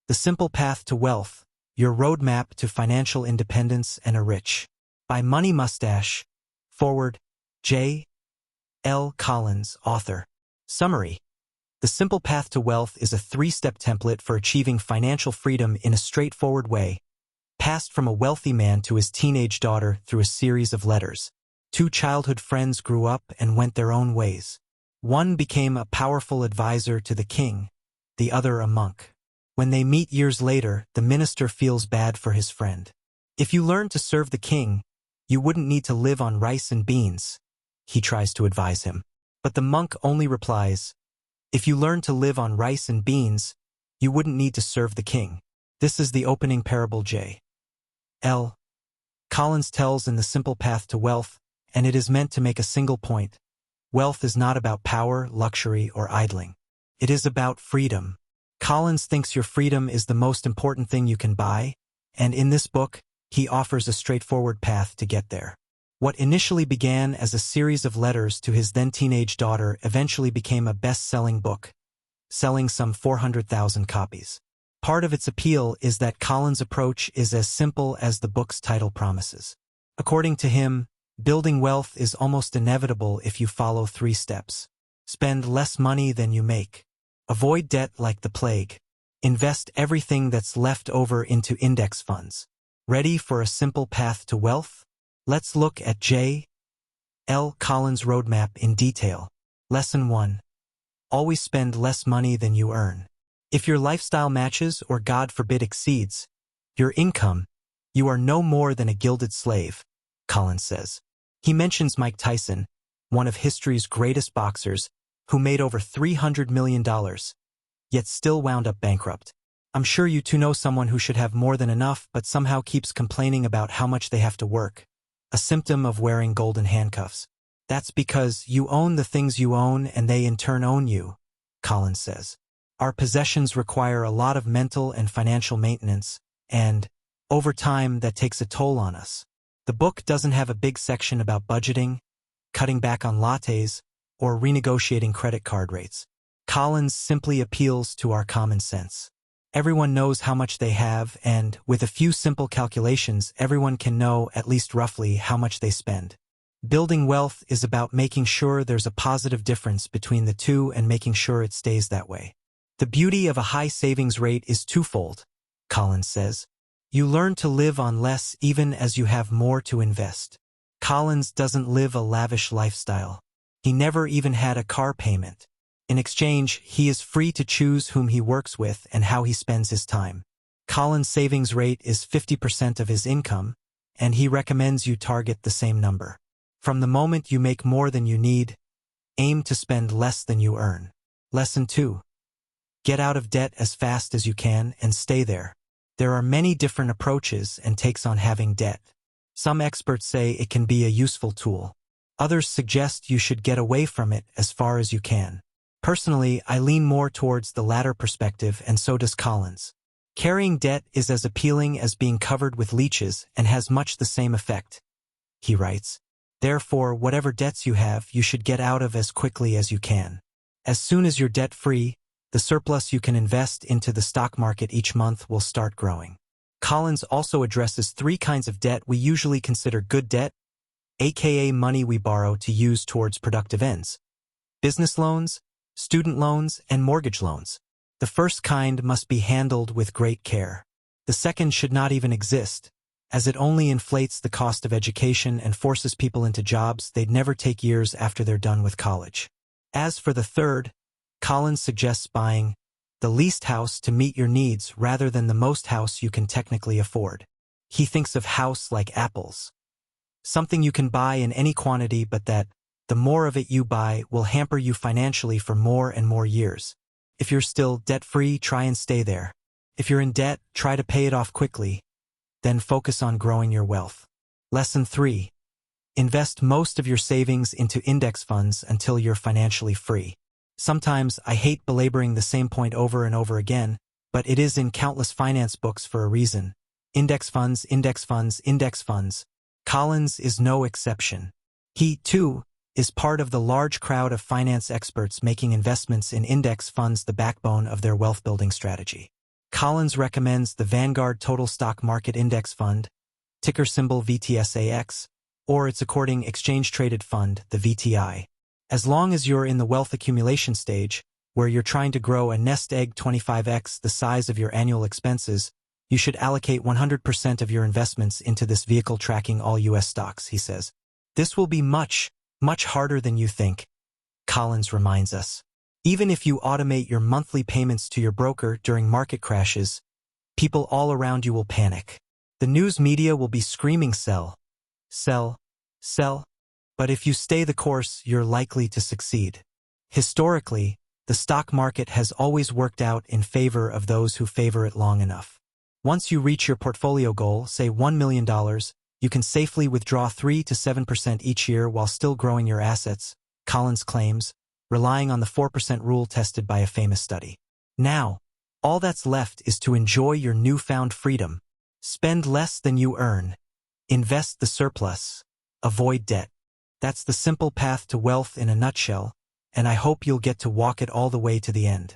The Simple Path to Wealth, Your Roadmap to Financial Independence and a Rich. By Mustache. Foreword, J. L. Collins, author. Summary. The Simple Path to Wealth is a 3-step template for achieving financial freedom in a straightforward way, passed from a wealthy man to his teenage daughter through a series of letters. 2 childhood friends grew up and went their own ways. One became a powerful advisor to the king, the other a monk. When they meet years later, the minister feels bad for his friend. If you learn to serve the king, you wouldn't need to live on rice and beans, he tries to advise him. But the monk only replies, if you learn to live on rice and beans, you wouldn't need to serve the king. This is the opening parable J. L. Collins tells in The Simple Path to Wealth, and it is meant to make a single point. Wealth is not about power, luxury, or idling. It is about freedom. Collins thinks your freedom is the most important thing you can buy, and in this book, he offers a straightforward path to get there. What initially began as a series of letters to his then-teenage daughter eventually became a best-selling book, selling some 400,000 copies. Part of its appeal is that Collins' approach is as simple as the book's title promises. According to him, building wealth is almost inevitable if you follow 3 steps. Spend less money than you make. Avoid debt like the plague. Invest everything that's left over into index funds. Ready for a simple path to wealth? Let's look at J. L. Collins' roadmap in detail. Lesson 1. Always spend less money than you earn. If your lifestyle matches or God forbid exceeds your income, you are no more than a gilded slave, Collins says. He mentions Mike Tyson, one of history's greatest boxers, who made over $300 million, yet still wound up bankrupt. I'm sure you too know someone who should have more than enough but somehow keeps complaining about how much they have to work, a symptom of wearing golden handcuffs. That's because you own the things you own and they in turn own you, Collins says. Our possessions require a lot of mental and financial maintenance, and, over time, that takes a toll on us. The book doesn't have a big section about budgeting, cutting back on lattes, or renegotiating credit card rates. Collins simply appeals to our common sense. Everyone knows how much they have, and, with a few simple calculations, everyone can know at least roughly how much they spend. Building wealth is about making sure there's a positive difference between the two and making sure it stays that way. The beauty of a high savings rate is twofold, Collins says. You learn to live on less even as you have more to invest. Collins doesn't live a lavish lifestyle. He never even had a car payment. In exchange, he is free to choose whom he works with and how he spends his time. Collins' savings rate is 50% of his income, and he recommends you target the same number. From the moment you make more than you need, aim to spend less than you earn. Lesson 2. Get out of debt as fast as you can and stay there. There are many different approaches and takes on having debt. Some experts say it can be a useful tool. Others suggest you should get away from it as far as you can. Personally, I lean more towards the latter perspective, and so does Collins. Carrying debt is as appealing as being covered with leeches and has much the same effect, he writes. Therefore, whatever debts you have, you should get out of as quickly as you can. As soon as you're debt-free, the surplus you can invest into the stock market each month will start growing. Collins also addresses 3 kinds of debt we usually consider good debt, aka money we borrow to use towards productive ends: business loans, student loans, and mortgage loans. The first kind must be handled with great care. The second should not even exist, as it only inflates the cost of education and forces people into jobs they'd never take years after they're done with college. As for the third, Collins suggests buying the least house to meet your needs rather than the most house you can technically afford. He thinks of house like apples. Something you can buy in any quantity, but that, the more of it you buy, will hamper you financially for more and more years. If you're still debt-free, try and stay there. If you're in debt, try to pay it off quickly. Then focus on growing your wealth. Lesson 3. Invest most of your savings into index funds until you're financially free. Sometimes I hate belaboring the same point over and over again, but it is in countless finance books for a reason. Index funds, index funds, index funds. Collins is no exception. He, too, is part of the large crowd of finance experts making investments in index funds the backbone of their wealth-building strategy. Collins recommends the Vanguard Total Stock Market Index Fund, ticker symbol VTSAX, or its according exchange-traded fund, the VTI. As long as you're in the wealth accumulation stage, where you're trying to grow a nest egg 25x the size of your annual expenses, you should allocate 100% of your investments into this vehicle tracking all U.S. stocks, he says. This will be much, much harder than you think, Collins reminds us. Even if you automate your monthly payments to your broker during market crashes, people all around you will panic. The news media will be screaming sell, sell, sell. But if you stay the course, you're likely to succeed. Historically, the stock market has always worked out in favor of those who favor it long enough. Once you reach your portfolio goal, say $1 million, you can safely withdraw 3 to 7% each year while still growing your assets, Collins claims, relying on the 4% rule tested by a famous study. Now, all that's left is to enjoy your newfound freedom. Spend less than you earn. Invest the surplus. Avoid debt. That's the simple path to wealth in a nutshell, and I hope you'll get to walk it all the way to the end.